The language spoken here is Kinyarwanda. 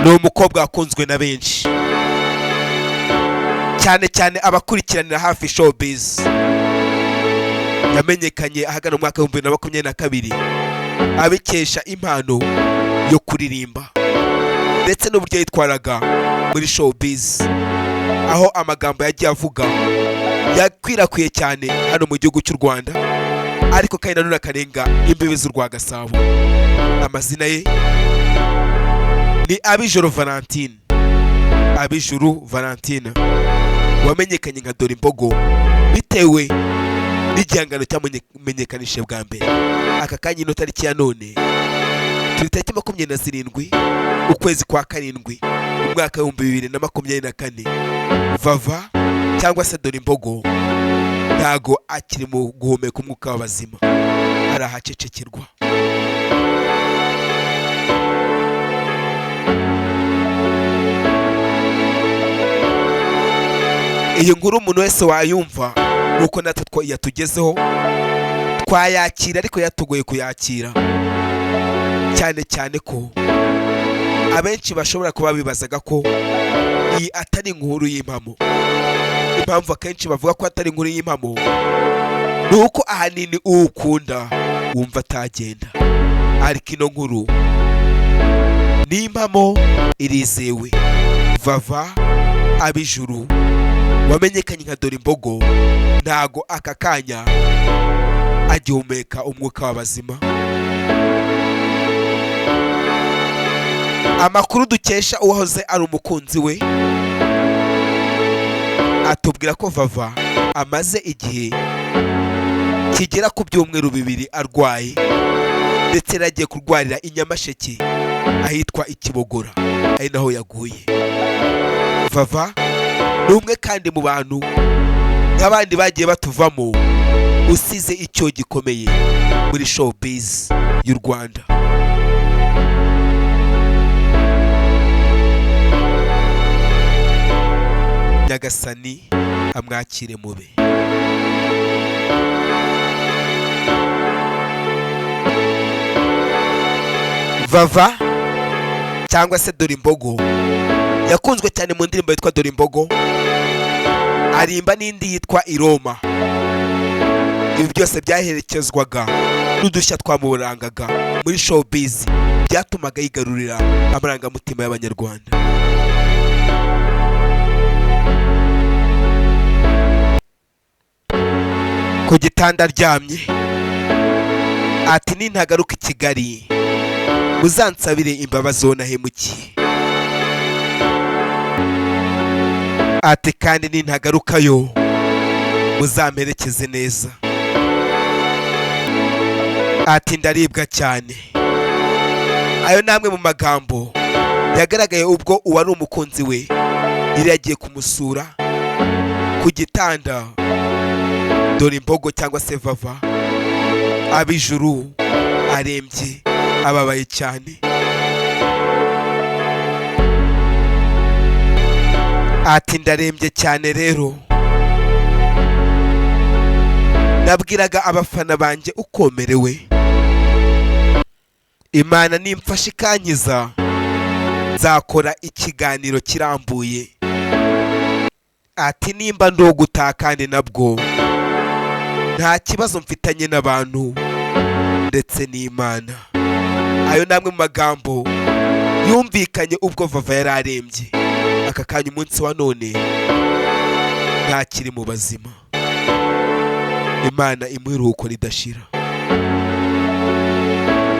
ni umukobwa wakunzwe na benshi, cyane cyane abakurikiranira hafi showbiz. Yamenyekanye ahagana mu mwaka wa 2022 abikesha impano yo kuririmba ndetse n'uburyo yitwaraga muri showbiz, aho amagambo yagiye avuga yakwirakwiye cyane hano mu gihugu cy'u Rwanda, ariko kandi nanone akarenga imbibi z'u Rwagasabo. Amazina ye ni Abijuru Valentine. Abijuru Valentine wamenyekanye nka Dore Imbogo bitewe n'igihangano cyamenyekanishije bwa mbere. Aka kanya ino tariki ya none turi tariki 27 ukwezi kwa karindwi umwaka wa 2024. Vava cyangwa se Dore Imbogo ntago akiri mu guhumeka umwuka w'abazima, arahacecekirwa. Iyi nkuru umuntu wese wayumva nuko natwe yatugezeho twayakira, ariko yatugoye kuyakira, cyane cyane ko abenshi bashobora kuba bibazaga ko iyi atari inkuru y'impamo. Impamvu akenshi bavuga ko atari inkuru y'impamo ni uko ahanini ukunda wumva atagenda, ariko ino nkuru ni impamo irizewe. Vava Abijuru wamenyekanye nka Dore Imbogo ntago aka kanya agihumeka umwuka w'abazima. Amakuru dukesha uwahoze ari umukunzi we atubwira ko Vava amaze igihe kigera ku byumweru 2 arwaye, ndetse yagiye kurwarira i Nyamasheke ahitwa Ikibogora, ari naho yaguye. Vava ni umwe kandi mu bantu nk'abandi bagiye batuvamo usize icyo gikomeye muri showbiz y'u Rwanda. Nyagasani amwakire mube. Vava cyangwa se Dore Imbogo yakunzwe cyane mu ndirimbo yitwa Dore Imbogo, arimba n'indi yitwa Iroma. Ibi byose byaherekezwaga n'udushya twamurangaga muri showbiz byatumaga yigarurira amarangamutima y'Abanyarwanda. Ku gitanda aryamye ati nintagaruka i Kigali muzansabire imbabazi wo nahemukiye. Ati kandi nintagarukayo muzamperekeze neza. Ati ndaribwa cyane. Ayo namwe mu magambo yagaragaye ubwo uwari umukunzi we yari yagiye kumusura ku gitanda Dore Imbogo cyangwa se Vava Abijuru arembye ababaye cyane. Ati ndarembye cyane rero, nabwiraga abafana banjye ukomerewe, Imana nimfasha ikankiza nzakora ikiganiro kirambuye. Ati nimba ndogutaha kandi nabwo nta kibazo mfitanye n'abantu ndetse n'Imana. Ayo namwe mu magambo yumvikanye ubwo Vava yari arembye. Aka kanya umunsi wa none ntakiri mu bazima. Imana imuhe iruhuko ridashira.